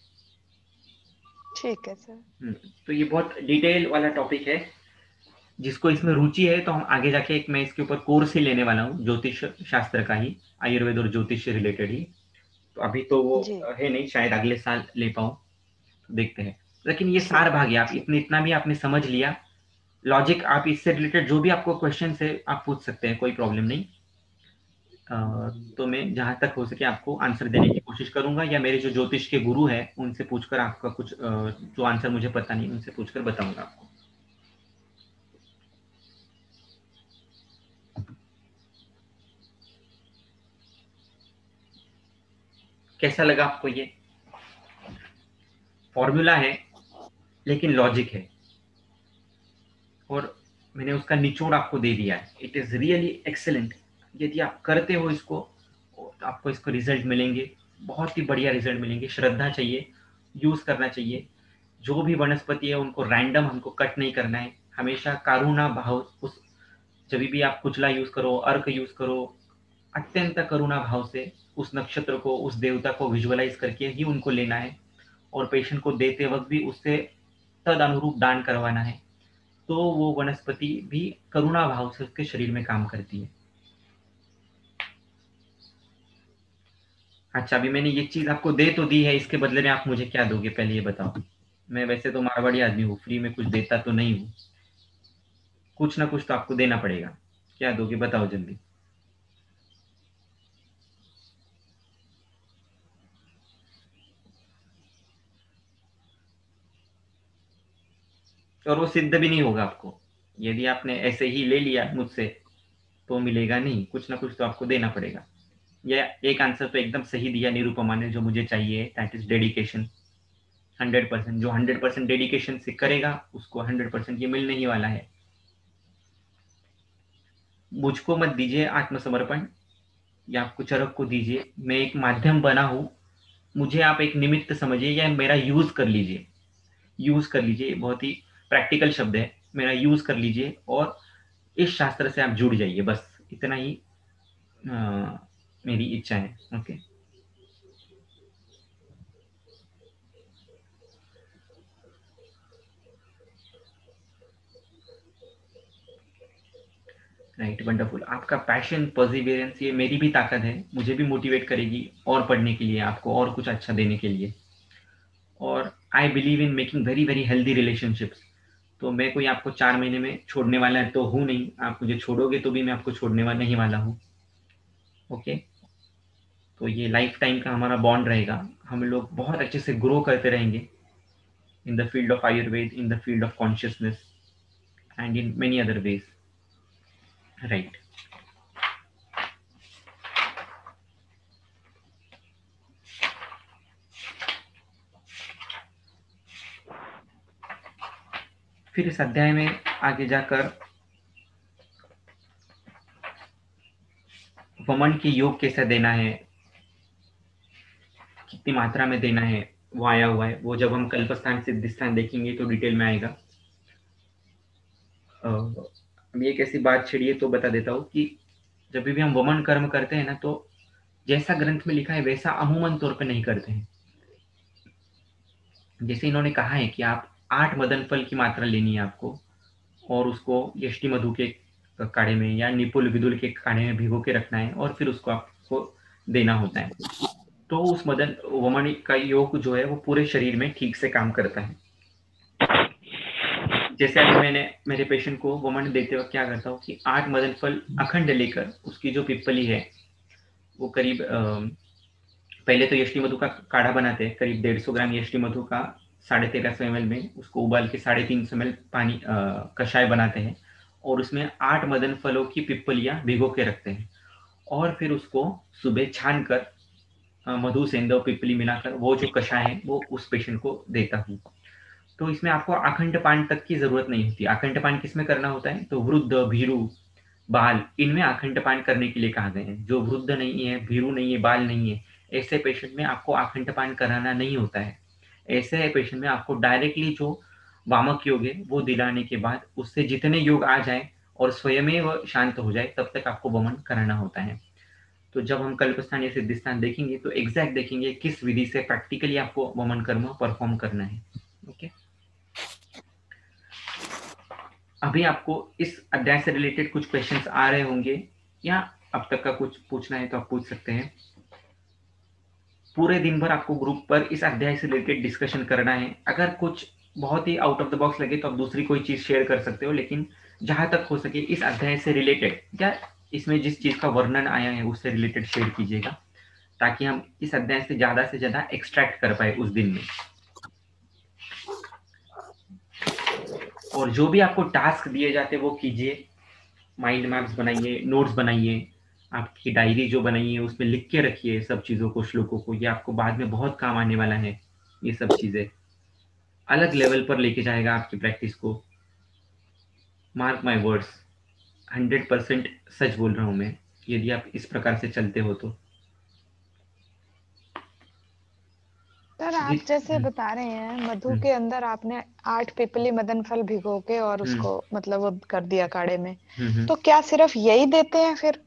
ठीक है सर। तो ये बहुत डिटेल वाला टॉपिक है। जिसको इसमें रुचि है तो हम आगे जाके एक मैं इसके ऊपर कोर्स ही लेने वाला हूँ, ज्योतिष शास्त्र का ही, आयुर्वेद और ज्योतिष से रिलेटेड ही। तो अभी तो वो जी है नहीं, शायद अगले साल ले पाऊँ, तो देखते हैं। लेकिन ये सार ठीक भाग है, आप इतना भी आपने समझ लिया। लॉजिक आप इससे रिलेटेड जो भी आपको क्वेश्चन है आप पूछ सकते हैं, कोई प्रॉब्लम नहीं। तो मैं जहां तक हो सके आपको आंसर देने की कोशिश करूंगा, या मेरे जो ज्योतिष के गुरु है उनसे पूछकर आपका कुछ जो आंसर मुझे पता नहीं उनसे पूछकर बताऊंगा आपको। कैसा लगा आपको? ये फॉर्मूला है लेकिन लॉजिक है, और मैंने उसका निचोड़ आपको दे दिया है। It is really excellent. यदि आप करते हो इसको तो आपको इसको रिजल्ट मिलेंगे, बहुत ही बढ़िया रिजल्ट मिलेंगे। श्रद्धा चाहिए, यूज करना चाहिए। जो भी वनस्पति है उनको रैंडम हमको कट नहीं करना है, हमेशा कारुणा भाव, उस जब भी आप कुचला यूज करो, अर्क यूज करो, अत्यंत करुणा भाव से उस नक्षत्र को, उस देवता को विजुअलाइज करके ही उनको लेना है, और पेशेंट को देते वक्त भी उससे तद अनुरूप दान करवाना है। तो वो वनस्पति भी करुणा भाव से उसके शरीर में काम करती है। अच्छा, अभी मैंने ये चीज आपको दे तो दी है, इसके बदले में आप मुझे क्या दोगे पहले ये बताओ। मैं वैसे तो मारवाड़ी आदमी हूँ, फ्री में कुछ देता तो नहीं हूँ, कुछ ना कुछ तो आपको देना पड़ेगा। क्या दोगे बताओ जल्दी। और वो सिद्ध भी नहीं होगा आपको, यदि आपने ऐसे ही ले लिया मुझसे तो मिलेगा नहीं, कुछ ना कुछ तो आपको देना पड़ेगा। या एक आंसर तो एकदम सही दिया निरुपमा ने, जो मुझे चाहिए, दैट इज डेडिकेशन। 100%। जो 100% डेडिकेशन से करेगा उसको 100% ये मिलने ही वाला है। मुझको मत दीजिए आत्मसमर्पण, या कुचरक को दीजिए। मैं एक माध्यम बना हूँ, मुझे आप एक निमित्त समझिए या मेरा यूज कर लीजिए। यूज कर लीजिए बहुत ही प्रैक्टिकल शब्द है, मेरा यूज कर लीजिए और इस शास्त्र से आप जुड़ जाइए, बस इतना ही मेरी इच्छा है। Okay, right, wonderful. आपका पैशन, पर्सिवियरेंस, ये मेरी भी ताकत है, मुझे भी मोटिवेट करेगी और पढ़ने के लिए, आपको और कुछ अच्छा देने के लिए। और I believe in making very very healthy relationships. तो मैं कोई आपको 4 महीने में छोड़ने वाला तो हूँ नहीं, आप मुझे छोड़ोगे तो भी मैं आपको छोड़ने वाला नहीं वाला हूँ। ओके, तो ये लाइफ टाइम का हमारा बॉन्ड रहेगा, हम लोग बहुत अच्छे से ग्रो करते रहेंगे in the field of Ayurveda, in the field of consciousness and in many other ways, right. फिर इस अध्याय में आगे जाकर वमन की योग कैसे देना है, कितनी मात्रा में देना है, वो आया हुआ है। वो जब हम कल्पस्थान सिद्धिस्थान देखेंगे तो डिटेल में आएगा। अब एक ऐसी बात छिड़ी है तो बता देता हूँ कि जब भी हम वमन कर्म करते हैं ना, तो जैसा ग्रंथ में लिखा है वैसा अमूमन तौर पे नहीं करते हैं। जैसे इन्होंने कहा है कि आप 8 मदन फल की मात्रा लेनी है आपको, और उसको यष्टि मधु के काढ़े में या निपुल विदुल के काढ़े में भिगो के रखना है और फिर उसको आपको देना होता है। तो उस मदन वमन का योग जो है वो पूरे शरीर में ठीक से काम करता है। जैसे अभी मैंने मेरे पेशेंट को वमन देते वक्त क्या करता हूँ कि 8 मदन फल अखंड लेकर उसकी जो पिप्पली है वो करीब पहले तो यष्टि मधु का काढ़ा बनाते हैं, करीब 150 ग्राम यष्टि मधु का 1350 ml में उसको उबाल के 350 ml पानी कषाय बनाते हैं और उसमें 8 मदन फलों की पिप्पलियां भिगो के रखते हैं और फिर उसको सुबह छान कर मधु सेंधव पिप्पली मिलाकर वो जो कषाय है वो उस पेशेंट को देता हूँ। तो इसमें आपको अखंड पान तक की जरूरत नहीं होती। अखंड पान किसमें करना होता है, तो वृद्ध, भीरू, बाल, इनमें अखंड पान करने के लिए कहा गया है। जो वृद्ध नहीं है, भीरू नहीं है, बाल नहीं है, ऐसे पेशेंट में आपको अखंड पान कराना नहीं होता है। ऐसे पेशेंट में आपको डायरेक्टली जो वामक योग है वो दिलाने के बाद उससे जितने योग आ जाए और स्वयं वह शांत हो जाए तब तक आपको वमन कराना होता है। तो जब हम कल्पस्थान या सिद्धिस्थान देखेंगे तो एग्जैक्ट देखेंगे किस विधि से प्रैक्टिकली आपको वमन कर्म परफॉर्म करना है। ओके, अभी आपको इस अध्याय से रिलेटेड कुछ क्वेश्चंस आ रहे होंगे या अब तक का कुछ पूछना है तो आप पूछ सकते हैं। पूरे दिन भर आपको ग्रुप पर इस अध्याय से रिलेटेड डिस्कशन करना है। अगर कुछ बहुत ही आउट ऑफ द बॉक्स लगे तो आप दूसरी कोई चीज शेयर कर सकते हो, लेकिन जहां तक हो सके इस अध्याय से रिलेटेड या इसमें जिस चीज का वर्णन आया है उससे रिलेटेड शेयर कीजिएगा, ताकि हम इस अध्याय से ज्यादा एक्सट्रैक्ट कर पाए उस दिन में। और जो भी आपको टास्क दिए जाते हैं वो कीजिए, माइंड मैप्स बनाइए, नोट्स बनाइए, आपकी डायरी जो बनाइए उसमें लिख के रखिए सब चीज़ों को, श्लोकों को। ये आपको बाद में बहुत काम आने वाला है। ये सब चीज़ें अलग लेवल पर लेके जाएगा आपकी प्रैक्टिस को। मार्क माय वर्ड्स, 100% सच बोल रहा हूँ मैं, यदि आप इस प्रकार से चलते हो तो। सर आप जैसे बता रहे हैं मधु के अंदर आपने 8 पिपली मदन फल भिगो के और उसको मतलब वो कर दिया काढ़े में, तो क्या सिर्फ यही देते हैं फिर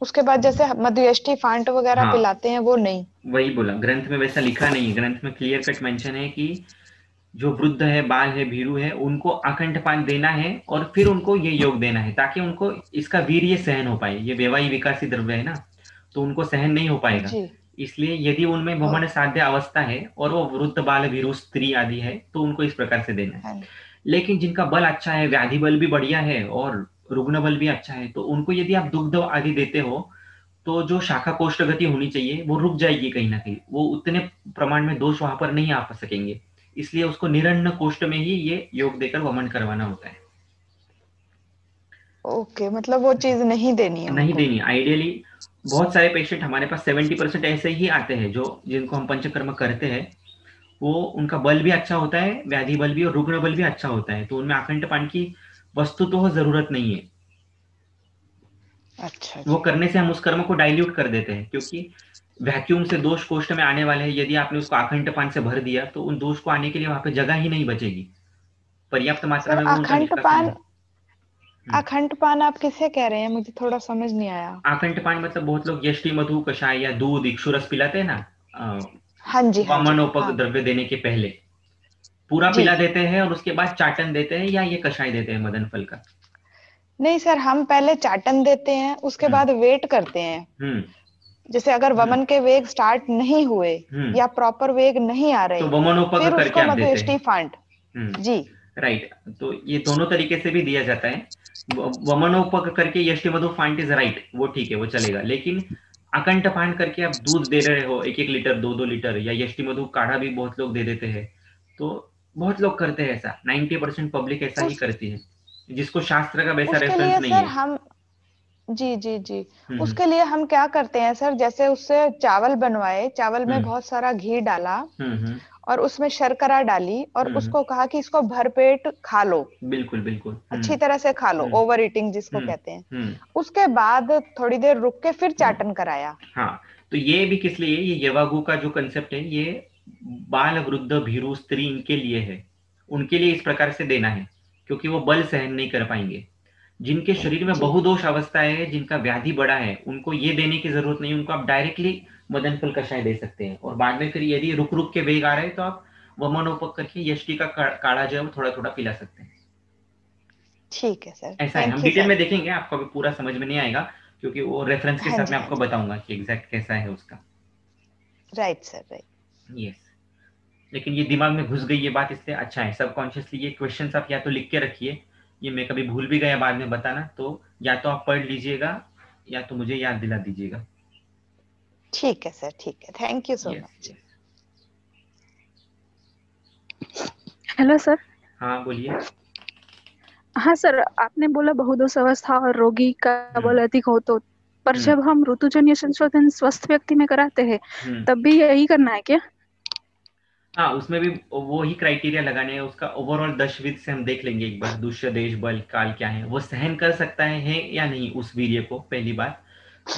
उसके बाद जैसे मधुयष्टि फांट वगैरह हाँ, पिलाते हैं वो नहीं? वही बोला, ग्रंथ में वैसा लिखा नहीं है। ग्रंथ में क्लियर कट मेंशन है कि जो वृद्ध है, बाल है, भीरू है, उनको अखंड पान देना है और फिर उनको ये योग देना है ताकि उनको इसका वीर्य सहन हो पाए। ये वैवाही विकासी द्रव्य है ना, तो उनको सहन नहीं हो पाएगा। इसलिए यदि उनमें वमन साध्य अवस्था है और वो वृद्ध, बाल, भीरू, स्त्री आदि है तो उनको इस प्रकार से देना है। लेकिन जिनका बल अच्छा है, व्याधि बल भी बढ़िया है और रुग्ण बल भी अच्छा है, तो उनको यदि आप दुग्ध आदि देते हो तो जो शाखा कोष्ठ गति होनी चाहिए वो रुक जाएगी कहीं ना कहीं, वो उतने प्रमाण में दोष वहां पर नहीं आ सकेंगे। इसलिए उसको निरन्न कोष्ठ में ही ये योग देकर वमन करवाना होता है। ओके, मतलब वो चीज नहीं देनी है, नहीं देनी आइडियली। बहुत सारे पेशेंट हमारे पास 70% ऐसे ही आते हैं जो जिनको हम पंचकर्म करते हैं वो उनका बल भी अच्छा होता है, व्याधि बल भी और रुग्ण बल भी अच्छा होता है, तो उनमें आकंठपान की वस्तु तो जरूरत नहीं है। अच्छा वो जी। करने से हम उस कर्म को डाइल्यूट कर देते हैं, क्योंकि वैक्यूम से दोष कोष्ठ में आने वाले हैं, यदि आपने उसको आकंठपान से भर दिया तो उन दोष को आने के लिए वहां पे जगह ही नहीं बचेगी, पर्याप्त मात्रा सर में वो उनका निष्कासन अखंडपान, नहीं। हम्म। अखंडपान आप किसे कह रहे हैं, मुझे थोड़ा समझ नहीं आया। आकंठपान मतलब बहुत लोग यष्टि मधु कषाय या दूध इक्षुरस पिलाते हैं ना, हाँ जी हाँ जी वामनोपक हाँ। द्रव्य देने के पहले पूरा जी। पिला देते हैं और उसके बाद चाटन देते हैं, या ये कषाय देते हैं मदन फल का? नहीं सर, हम पहले चाटन देते हैं, उसके हम्म। बाद वेट करते हैं। हम्म। जैसे अगर हम्म। वमन के वेग स्टार्ट नहीं हुए हम्म। या प्रॉपर वेग नहीं आ तो रहे, वमनोपक फिर करके उसको आप देते हैं। मधुष्टि फांट। जी। राइट। तो ये दोनों तरीके से भी दिया जाता है। वमनोपक करके यष्टि मधु फांट इज राइट, वो ठीक है, वो चलेगा। लेकिन अकंठपान करके आप दूध दे रहे हो 1-1 लीटर 2-2 लीटर, या यष्टि मधु काढ़ा भी बहुत लोग दे देते हैं, तो बहुत लोग करते हैं ऐसा, 90% पब्लिक ऐसा ही उस करती है, जिसको शास्त्र का वैसा उसके रेफरेंस लिए नहीं सर है। हम, जी जी जी, हम्म। उसके लिए हम क्या करते हैं सर, जैसे उससे चावल बनवाए, चावल में हम्म। बहुत सारा घी डाला हम्म। हम्म। और उसमें शर्करा डाली और हम्म। उसको कहा कि इसको भरपेट खा लो, बिल्कुल बिल्कुल। अच्छी तरह से खा लो, हम्म। ओवर ईटिंग जिसको हम्म। कहते हैं। हम्म। उसके बाद थोड़ी देर रुक के फिर हम्म। चाटन कराया। हाँ, तो ये भी किस लिए, ये यवागु का जो कंसेप्ट है, ये बाल वृद्ध भीरू स्त्री इनके लिए है, उनके लिए इस प्रकार से देना है, क्योंकि वो बल सहन नहीं कर पाएंगे। जिनके शरीर में जी। बहुदोष अवस्था है, जिनका व्याधि बड़ा है, उनको ये देने की जरूरत नहीं, उनको आप डायरेक्टली मदन फल कषाय दे सकते हैं, और बाद में फिर यदि रुक रुक के वेग आ रहे हैं तो आप वमनोपक करके यष्टि का काढ़ा जो है वो थोड़ा थोड़ा पिला सकते हैं। ठीक है सर, ऐसा है, हम थैंक यू डिटेल सर। में देखेंगे, आपको अभी पूरा समझ में नहीं आएगा, क्योंकि वो रेफरेंस के हाँ साथ जी मैं हाँ आपको जी। बताऊंगा कि एग्जैक्ट कैसा है उसका। Right sir, right. यस। लेकिन ये दिमाग में घुस गई ये बात, इसलिए अच्छा है, सबकॉन्शियसली ये क्वेश्चंस आप या तो लिख के रखिए, ये मैं कभी भूल भी गया बाद में बताना, तो या तो आप पढ़ लीजिएगा या तो मुझे याद दिला दीजिएगा। ठीक है सर, ठीक है, thank you so yes much. Yes. Hello sir. हाँ बोलिए। हाँ सर, आपने बोला बहुदोष अवस्था और रोगी का बल अधिक हो तो, पर हम्म। जब हम ऋतुजन्य संशोधन स्वस्थ व्यक्ति में कराते हैं हम्म। तब भी यही करना है क्या? हाँ, उसमें भी वो ही क्राइटेरिया लगाने हैं, उसका ओवरऑल दशविध से हम देख लेंगे एक बार, दुष्य देश बल काल क्या है, वो सहन कर सकता है या नहीं उस वीर्य को, पहली बात।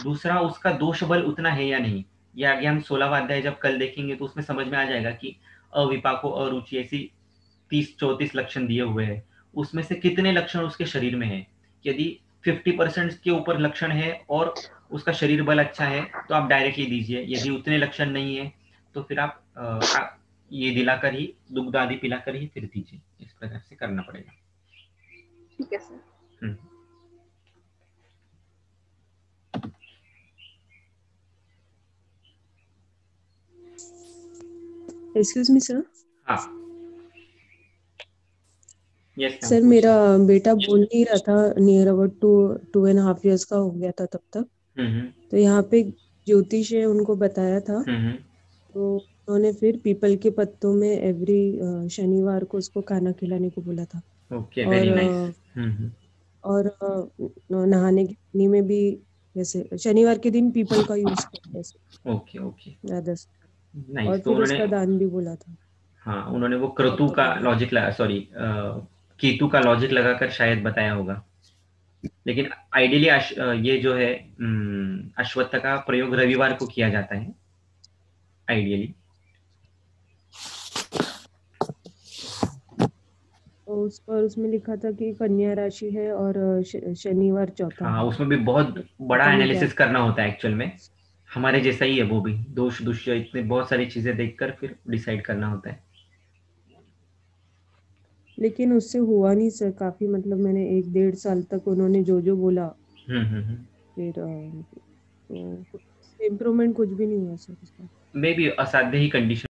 दूसरा, उसका दोष बल उतना है या नहीं, ये आगे हम 16वां अध्याय जब कल देखेंगे तो उसमें समझ में आ जाएगा कि अविपाको अरुचि ऐसी 30-34 लक्षण दिए हुए हैं, उसमें से कितने लक्षण उसके शरीर में है। यदि 50% के ऊपर लक्षण है और उसका शरीर बल अच्छा है तो आप डायरेक्टली दीजिए, यदि उतने लक्षण नहीं है तो फिर आप ये दिलाकर ही, दुग्ध आदि पिलाकर ही फिर दीजिए, इस प्रकार से करना पड़ेगा। ठीक है सर। हम्म। Excuse me sir. हाँ। यस मैम, सर मेरा बेटा बोल नहीं रहा था, नियर अबाउट 2.5 years का हो गया था तब तक। तो यहाँ पे ज्योतिष है, उनको बताया था, तो उन्होंने फिर पीपल के पत्तों में एवरी शनिवार को उसको खाना खिलाने को बोला था। Okay, very nice. और नहाने के पानी में भी जैसे शनिवार के दिन पीपल का यूज करते हैं। ओके ओके, ज्यादा। नाइस। और तो फिर उन्होंने, उसका दान भी बोला था। हाँ उन्होंने वो क्रतु का लॉजिक लगा, सॉरी केतु का लॉजिक लगाकर शायद बताया होगा। लेकिन आइडियली ये जो है अश्वत्थ का प्रयोग रविवार को किया जाता है आइडियली। उस पर उसमें लिखा था कि कन्या राशि है और शनिवार चौथा हाँ, है। उसमें भी बहुत बड़ा एनालिसिस करना होता है एक्चुअल में, हमारे जैसा ही है वो भी, दोष दुष्य इतने बहुत सारी चीजें देखकर फिर डिसाइड करना होता है। लेकिन उससे हुआ नहीं सर, काफी मतलब मैंने 1-1.5 साल तक उन्होंने जो जो बोला, फिर तो इम्प्रूवमेंट कुछ भी नहीं हुआ सर उसका। मे बी असाध्य ही कंडीशन